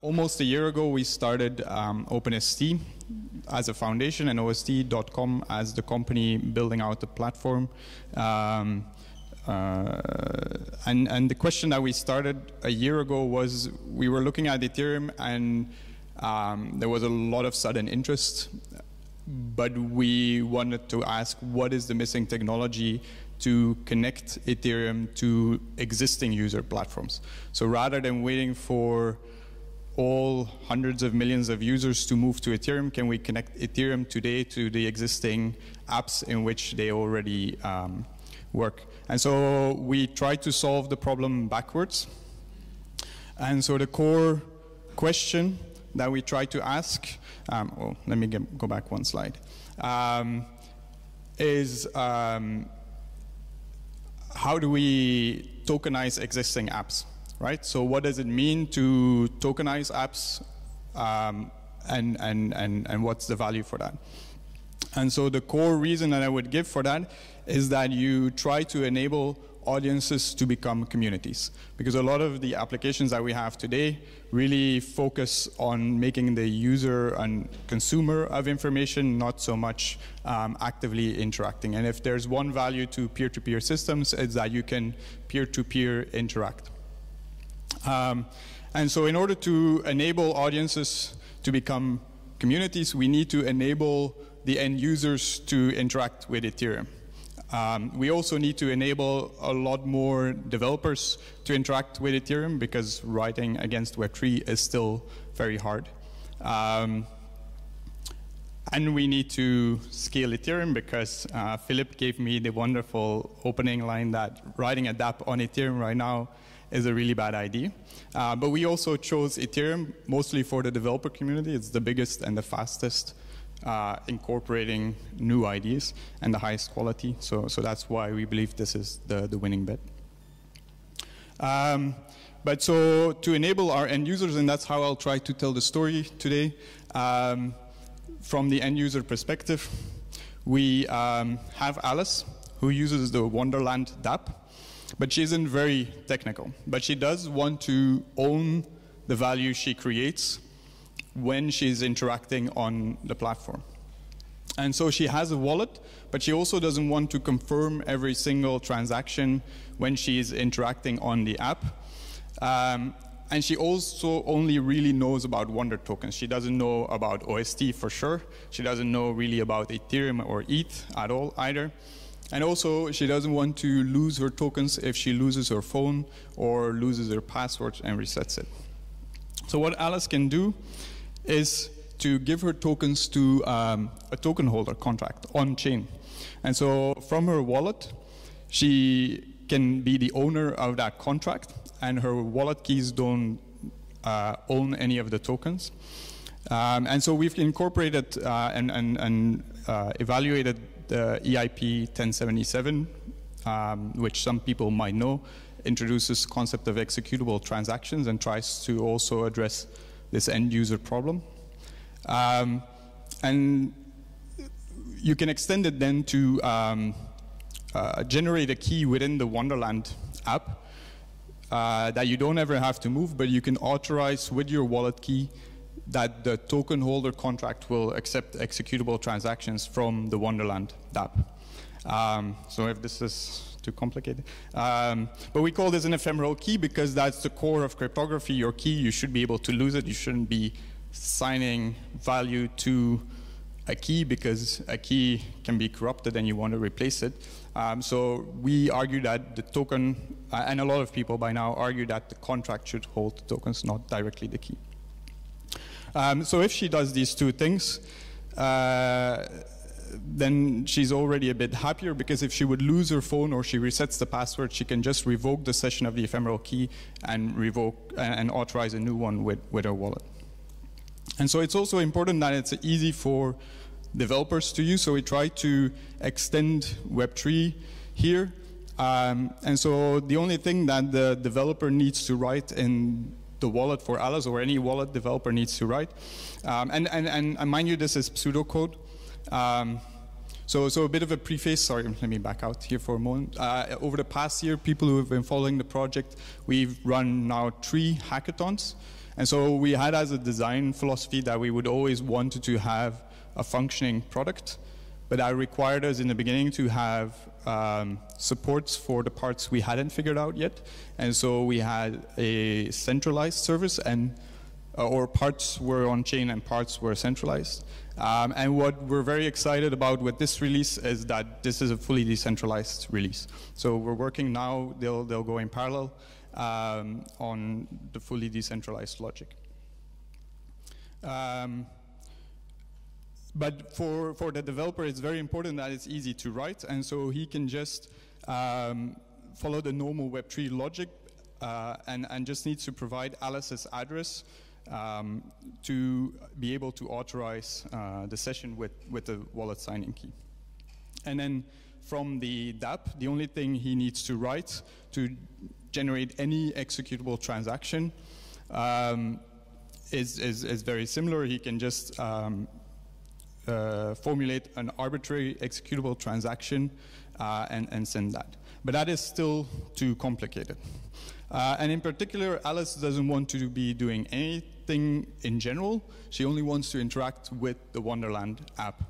Almost a year ago, we started OpenST as a foundation and OST.com as the company building out the platform. And the question that we started a year ago was, we were looking at Ethereum and there was a lot of sudden interest, but we wanted to ask, what is the missing technology to connect Ethereum to existing user platforms? So rather than waiting for all hundreds of millions of users to move to Ethereum, can we connect Ethereum today to the existing apps in which they already work? And so we tried to solve the problem backwards. And so the core question that we tried to ask, let me go back one slide, is how do we tokenize existing apps? Right? So what does it mean to tokenize apps, and what's the value for that? And so the core reason that I would give for that is that you try to enable audiences to become communities. Because a lot of the applications that we have today really focus on making the user and consumer of information, not so much actively interacting. And if there's one value to peer-to-peer systems, it's that you can peer-to-peer interact. And so in order to enable audiences to become communities, we need to enable the end users to interact with Ethereum. We also need to enable a lot more developers to interact with Ethereum, because writing against Web3 is still very hard. And we need to scale Ethereum, because Philip gave me the wonderful opening line that writing a dApp on Ethereum right now is a really bad idea. But we also chose Ethereum mostly for the developer community. It's the biggest and the fastest incorporating new ideas and the highest quality. So that's why we believe this is the winning bet. But so to enable our end users, and that's how I'll try to tell the story today, from the end user perspective, we have Alice, who uses the Wonderland dApp. But she isn't very technical. But she does want to own the value she creates when she's interacting on the platform. And so she has a wallet, but she also doesn't want to confirm every single transaction when she's interacting on the app. And she also only really knows about Wonder tokens. She doesn't know about OST for sure. She doesn't know really about Ethereum or ETH at all either. And also, she doesn't want to lose her tokens if she loses her phone or loses her password and resets it. So what Alice can do is to give her tokens to a token holder contract on-chain. And so from her wallet, she can be the owner of that contract, and her wallet keys don't own any of the tokens. And so we've incorporated and evaluated the EIP 1077, which some people might know, introduces concept of executable transactions and tries to also address this end user problem. And you can extend it then to generate a key within the Wonderland app that you don't ever have to move, but you can authorize with your wallet key that the token holder contract will accept executable transactions from the Wonderland dApp. So if this is too complicated. But we call this an ephemeral key because that's the core of cryptography. Your key, you should be able to lose it. You shouldn't be assigning value to a key, because a key can be corrupted and you want to replace it. So we argue that the token, and a lot of people by now argue that the contract should hold the tokens, not directly the key. So if she does these two things, then she's already a bit happier, because if she would lose her phone or she resets the password, she can just revoke the session of the ephemeral key and revoke and authorize a new one with her wallet. And so it's also important that it's easy for developers to use. So we try to extend Web3 here. And so the only thing that the developer needs to write in the wallet for Alice, or any wallet developer needs to write. And mind you, this is pseudocode. So a bit of a preface. Sorry, let me back out here for a moment. Over the past year, people who have been following the project, we've run now 3 hackathons. And so we had as a design philosophy that we would always wanted to have a functioning product, but that required us in the beginning to have supports for the parts we hadn't figured out yet. And so we had a centralized service, and or parts were on-chain and parts were centralized. And what we're very excited about with this release is that this is a fully decentralized release. So we're working now, they'll go in parallel on the fully decentralized logic. But for the developer, it's very important that it's easy to write, and so he can just follow the normal Web3 logic and just needs to provide Alice's address to be able to authorize the session with the wallet signing key. And then from the dApp, the only thing he needs to write to generate any executable transaction is very similar. He can just formulate an arbitrary executable transaction and send that. But that is still too complicated. And in particular, Alice doesn't want to be doing anything in general. She only wants to interact with the Wonderland app.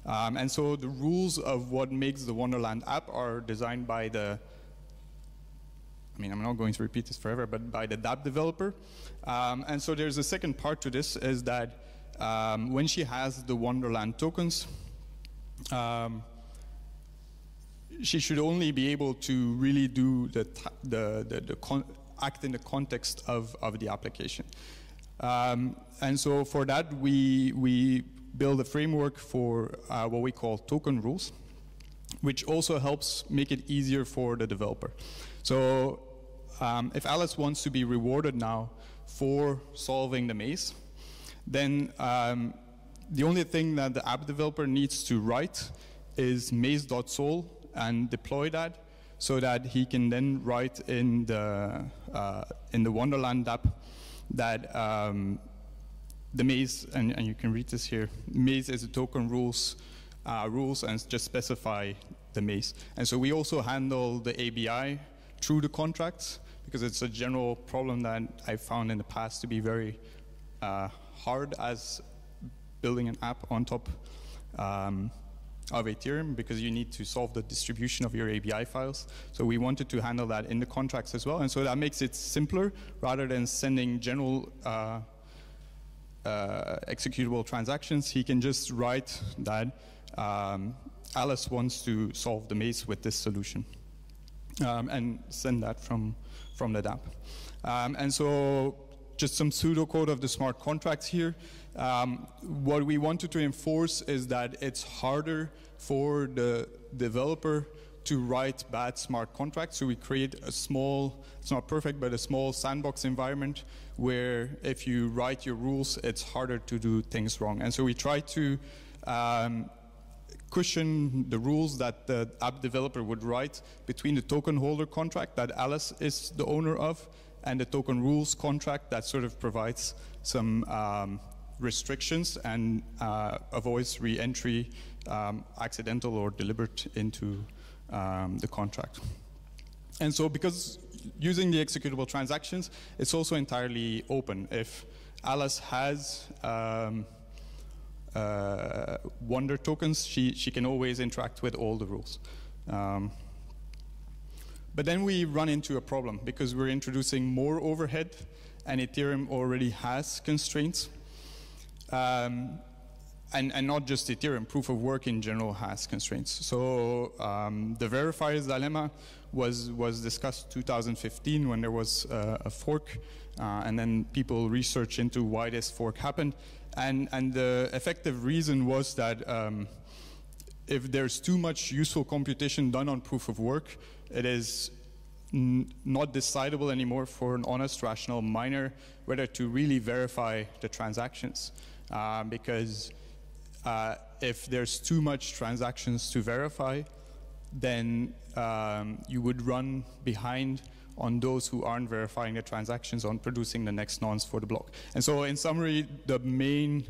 And so the rules of what makes the Wonderland app are designed by the, I mean, I'm not going to repeat this forever, but by the dApp developer. And so there's a second part to this, is that when she has the Wonderland tokens, she should only be able to really do act in the context of the application. And so for that, we build a framework for what we call token rules, which also helps make it easier for the developer. So if Alice wants to be rewarded now for solving the maze, then the only thing that the app developer needs to write is maze.sol and deploy that, so that he can then write in the Wonderland app that the maze, and you can read this here, maze is a token rules and just specify the maze. And so we also handle the ABI through the contracts, because it's a general problem that I found in the past to be very hard as building an app on top of Ethereum, because you need to solve the distribution of your ABI files. So we wanted to handle that in the contracts as well, and so that makes it simpler rather than sending general executable transactions. He can just write that Alice wants to solve the maze with this solution and send that from the dApp. And so just some pseudocode of the smart contracts here. What we wanted to enforce is that it's harder for the developer to write bad smart contracts. So we create a small, it's not perfect, but a small sandbox environment where if you write your rules, it's harder to do things wrong. And so we try to cushion the rules that the app developer would write between the token holder contract that Alice is the owner of and the token rules contract that sort of provides some restrictions and avoids re-entry, accidental or deliberate, into the contract. And so because using the executable transactions, it's also entirely open. If Alice has Wonder tokens, she can always interact with all the rules. But then we run into a problem because we're introducing more overhead and Ethereum already has constraints. And not just Ethereum, proof of work in general has constraints. So the verifier's dilemma was discussed 2015 when there was a fork, and then people researched into why this fork happened. And the effective reason was that if there's too much useful computation done on proof of work, it is not decidable anymore for an honest, rational miner whether to really verify the transactions. Because if there's too much transactions to verify, then you would run behind on those who aren't verifying the transactions on producing the next nonce for the block. And so in summary, the main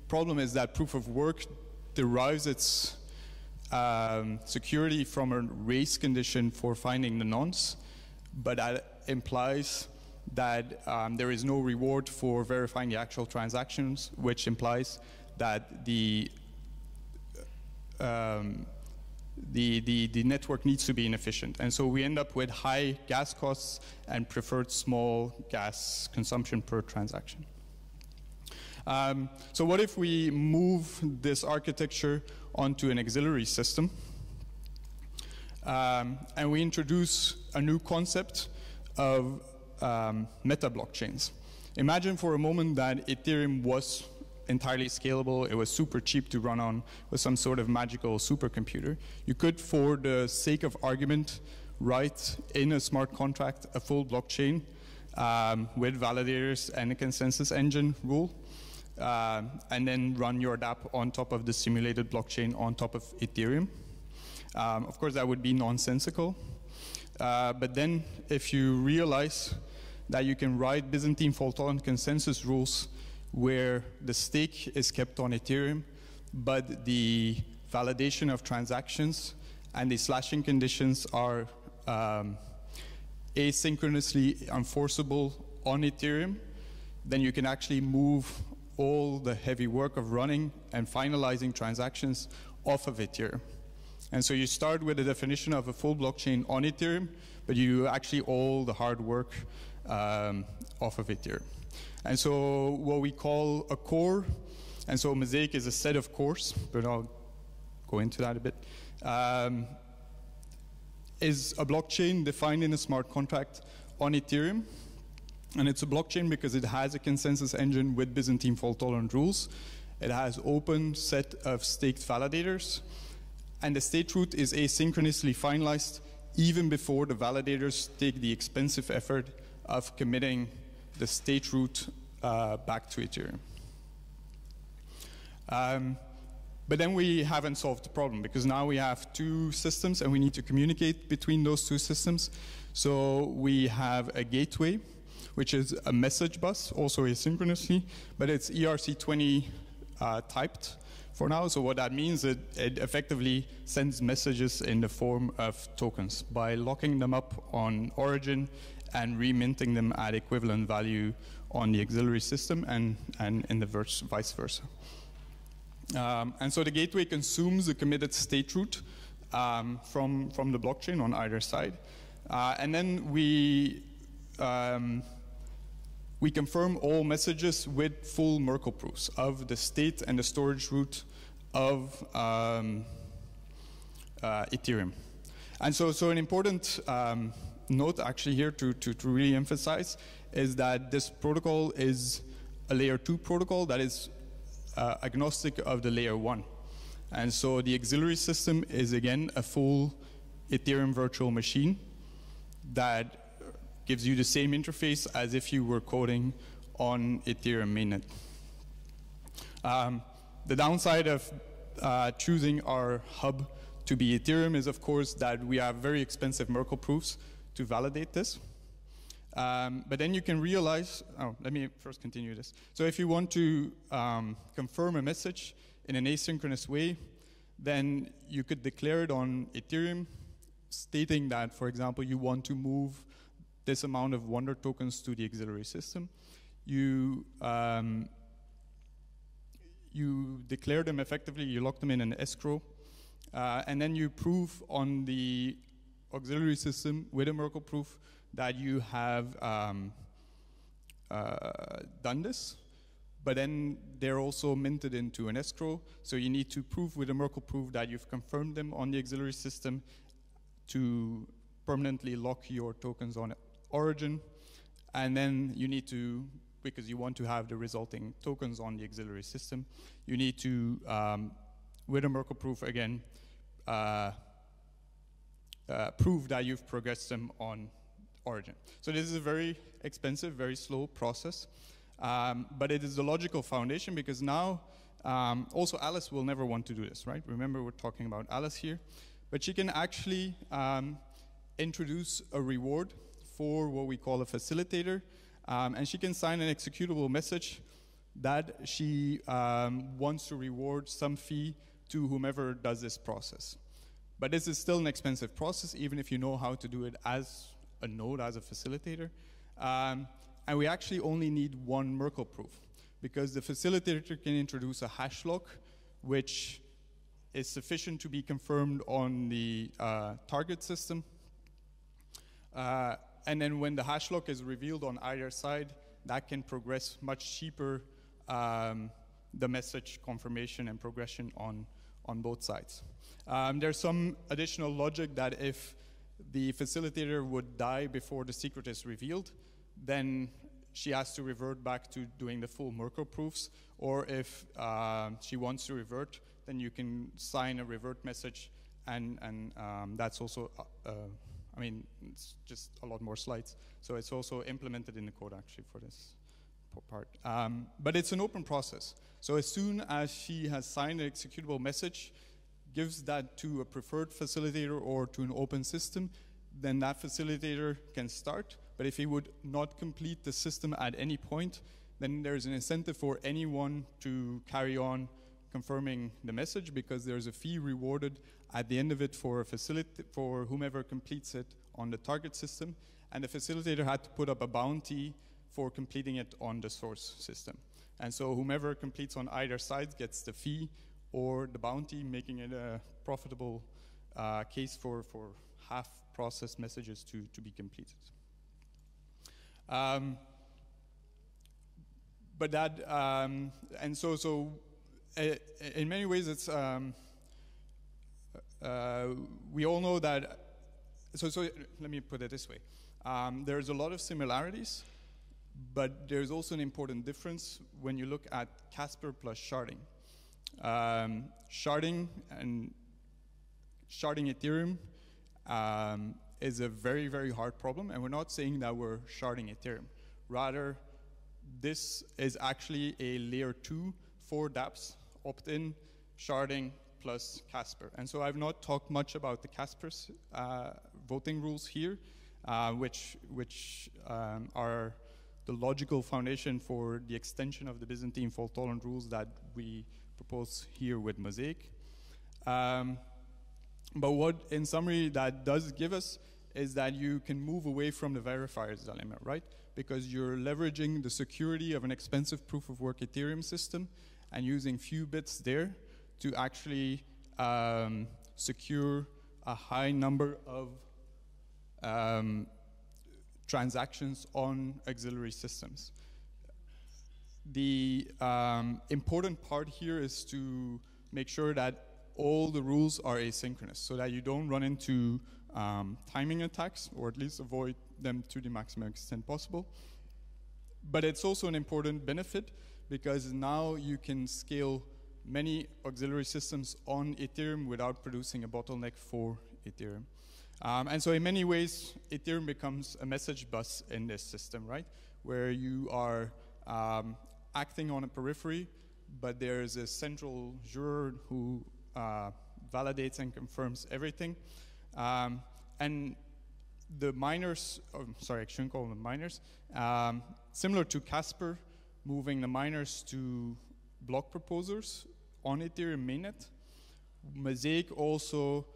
problem is that proof of work derives its security from a race condition for finding the nonce, but that implies that there is no reward for verifying the actual transactions, which implies that the network needs to be inefficient. And so we end up with high gas costs and preferred small gas consumption per transaction. So what if we move this architecture onto an auxiliary system, and we introduce a new concept of meta blockchains? Imagine for a moment that Ethereum was entirely scalable, it was super cheap to run on with some sort of magical supercomputer. You could, for the sake of argument, write in a smart contract a full blockchain with validators and a consensus engine rule, and then run your dApp on top of the simulated blockchain on top of Ethereum. Of course, that would be nonsensical. But then if you realize that you can write Byzantine fault-tolerant consensus rules where the stake is kept on Ethereum, but the validation of transactions and the slashing conditions are asynchronously enforceable on Ethereum, then you can actually move all the heavy work of running and finalizing transactions off of Ethereum. And so you start with a definition of a full blockchain on Ethereum, but you do actually all the hard work off of Ethereum. And so what we call a core, and so Mosaic is a set of cores, but I'll go into that a bit, is a blockchain defined in a smart contract on Ethereum. And it's a blockchain because it has a consensus engine with Byzantine fault-tolerant rules. It has open set of staked validators. And the state root is asynchronously finalized even before the validators take the expensive effort of committing the state root back to Ethereum. But then we haven't solved the problem, because now we have two systems and we need to communicate between those two systems. So we have a gateway, which is a message bus, also asynchronously, but it's ERC20 typed for now. So what that means is it effectively sends messages in the form of tokens by locking them up on origin and reminting them at equivalent value on the auxiliary system and in the vice versa. And so the gateway consumes the committed state root from the blockchain on either side. And then we confirm all messages with full Merkle proofs of the state and the storage root of Ethereum. And so an important note actually here to really emphasize is that this protocol is a layer 2 protocol that is agnostic of the layer 1. And so the auxiliary system is again a full Ethereum virtual machine that gives you the same interface as if you were coding on Ethereum mainnet. The downside of choosing our hub to be Ethereum is, of course, that we have very expensive Merkle proofs to validate this. But then you can realize, let me first continue this. So if you want to confirm a message in an asynchronous way, then you could declare it on Ethereum, stating that, for example, you want to move this amount of Wonder tokens to the auxiliary system. You declare them effectively, you lock them in an escrow, and then you prove on the auxiliary system with a Merkle proof that you have done this, but then they're also minted into an escrow, so you need to prove with a Merkle proof that you've confirmed them on the auxiliary system to permanently lock your tokens on origin, and then you need to, because you want to have the resulting tokens on the auxiliary system, you need to, with a Merkle proof again, prove that you've progressed them on origin. So this is a very expensive, very slow process, but it is the logical foundation, because now also Alice will never want to do this, right? Remember, we're talking about Alice here, but she can actually introduce a reward for what we call a facilitator, and she can sign an executable message that she wants to reward some fee to whomever does this process. But this is still an expensive process, even if you know how to do it as a node, as a facilitator. And we actually only need one Merkle proof, because the facilitator can introduce a hash lock, which is sufficient to be confirmed on the target system. And then when the hash lock is revealed on either side, that can progress much cheaper the message confirmation and progression on both sides. There's some additional logic that if the facilitator would die before the secret is revealed, then she has to revert back to doing the full Merkle proofs, or if she wants to revert, then you can sign a revert message, and that's also, I mean, it's just a lot more slides. So it's also implemented in the code actually for this part. But it's an open process. So as soon as she has signed an executable message, gives that to a preferred facilitator or to an open system, then that facilitator can start. But if he would not complete the system at any point, then there's an incentive for anyone to carry on confirming the message, because there's a fee rewarded at the end of it for whomever completes it on the target system. And the facilitator had to put up a bounty for completing it on the source system. And so whomever completes on either side gets the fee or the bounty, making it a profitable case for half-processed messages to be completed. But that, and so in many ways, it's we all know that. So let me put it this way: there's a lot of similarities, but there's also an important difference when you look at Casper plus sharding. Sharding Ethereum is a very, very hard problem, and we're not saying that we're sharding Ethereum. Rather, this is actually a layer 2 for dApps, opt-in, sharding, plus Casper. And so I've not talked much about the Casper's voting rules here, which are the logical foundation for the extension of the Byzantine fault-tolerant rules that we propose here with Mosaic. But what, in summary, that does give us is that you can move away from the verifier's dilemma, right? Because you're leveraging the security of an expensive proof-of-work Ethereum system and using few bits there to actually secure a high number of transactions on auxiliary systems. The important part here is to make sure that all the rules are asynchronous, so that you don't run into timing attacks, or at least avoid them to the maximum extent possible. But it's also an important benefit, because now you can scale many auxiliary systems on Ethereum without producing a bottleneck for Ethereum. And so in many ways, Ethereum becomes a message bus in this system, right? Where you are acting on a periphery, but there's a central juror who validates and confirms everything. And the miners, sorry, I shouldn't call them miners, similar to Casper, moving the miners to block proposers on Ethereum mainnet. Mosaic also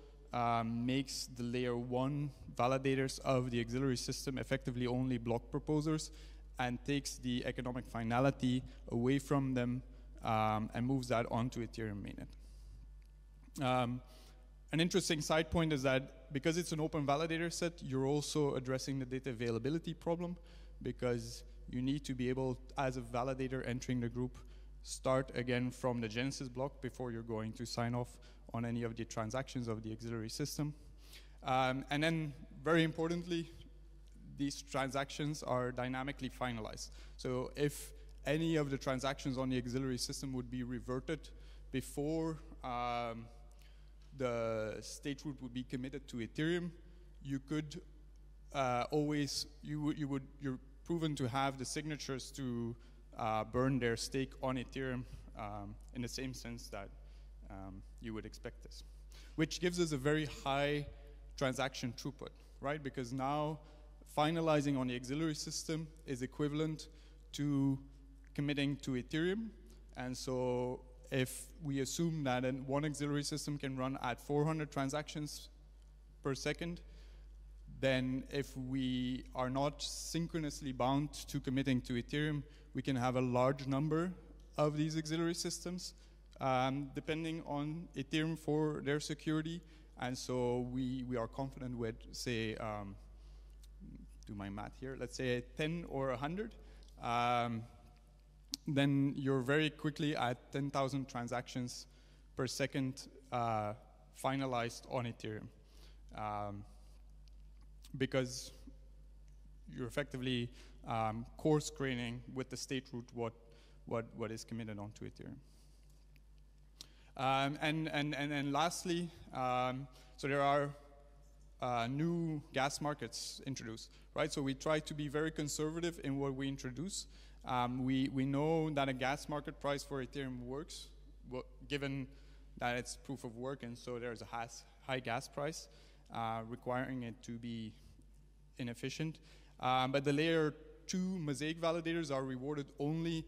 makes the layer 1 validators of the auxiliary system effectively only block proposers, and takes the economic finality away from them and moves that onto Ethereum mainnet. An interesting side point is that because it's an open validator set, you're also addressing the data availability problem, because you need to be able, as a validator entering the group, start again from the Genesis block before you're going to sign off on any of the transactions of the auxiliary system. And then, very importantly, these transactions are dynamically finalized. So if any of the transactions on the auxiliary system would be reverted before the state root would be committed to Ethereum, you could you're proven to have the signatures to burn their stake on Ethereum in the same sense that you would expect this, which gives us a very high transaction throughput, right? Because now finalizing on the auxiliary system is equivalent to committing to Ethereum. And so if we assume that one auxiliary system can run at 400 transactions per second, then if we are not synchronously bound to committing to Ethereum, we can have a large number of these auxiliary systems, depending on Ethereum for their security. And so we are confident with, say, do my math here, let's say 10 or 100, then you're very quickly at 10,000 transactions per second finalized on Ethereum. Because you're effectively coarse graining with the state root what is committed onto Ethereum. And lastly, so there are new gas markets introduced, right? So we try to be very conservative in what we introduce. We know that a gas market price for Ethereum works, given that it's proof of work, and so there's a high gas price, requiring it to be inefficient. But the layer 2 Mosaic validators are rewarded only,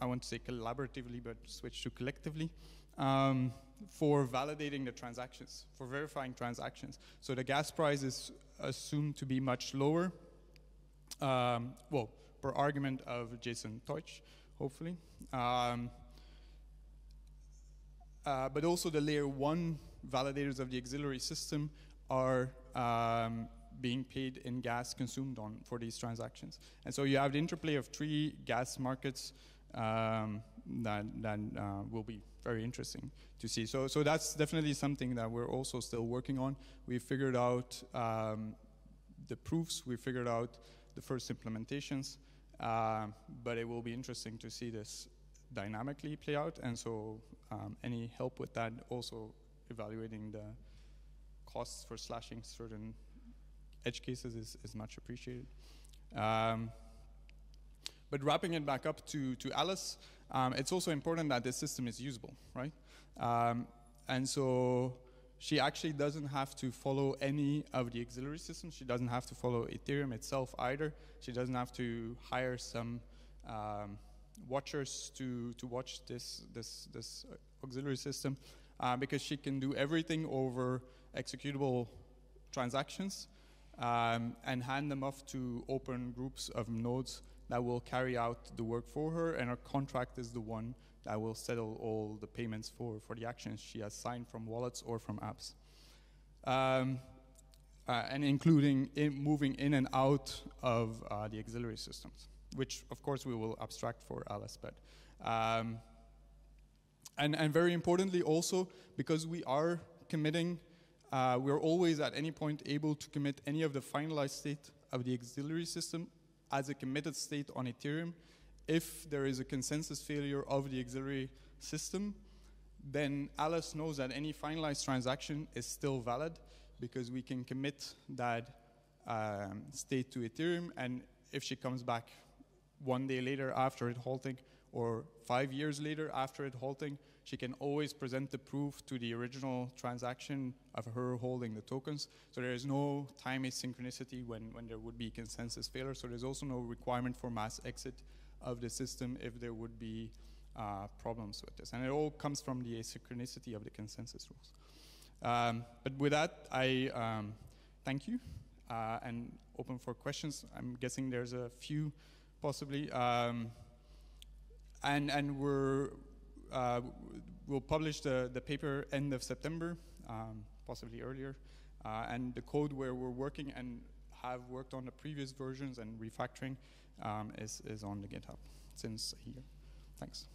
I want to say collaboratively, but switch to collectively, for validating the transactions, for verifying transactions. So the gas price is assumed to be much lower, well, per argument of Jason Teutsch, hopefully. But also the layer 1 validators of the auxiliary system are being paid in gas consumed for these transactions. And so you have the interplay of 3 gas markets that will be very interesting to see. So that's definitely something that we're also still working on. We figured out the proofs, we figured out the first implementations, but it will be interesting to see this dynamically play out. And so any help with that, also evaluating the costs for slashing certain edge cases is much appreciated. But wrapping it back up to Alice, it's also important that this system is usable, right? And so she actually doesn't have to follow any of the auxiliary systems. She doesn't have to follow Ethereum itself either. She doesn't have to hire some watchers to watch this auxiliary system, because she can do everything over executable transactions and hand them off to open groups of nodes that will carry out the work for her, and her contract is the one that will settle all the payments for the actions she has signed from wallets or from apps. And including moving in and out of the auxiliary systems, which of course we will abstract for Alice. But and very importantly also, because we are committing, we're always at any point able to commit any of the finalized state of the auxiliary system as a committed state on Ethereum. If there is a consensus failure of the auxiliary system, then Alice knows that any finalized transaction is still valid, because we can commit that state to Ethereum, and if she comes back 1 day later after it halting, or 5 years later after it halting, she can always present the proof to the original transaction of her holding the tokens. So there is no time asynchronicity when there would be consensus failure. So there's also no requirement for mass exit of the system if there would be problems with this. And it all comes from the asynchronicity of the consensus rules. But with that, I thank you and open for questions. I'm guessing there's a few possibly. And we'll publish the paper end of September, possibly earlier. And the code where we're working and have worked on the previous versions and refactoring is on the GitHub since a year. Thanks.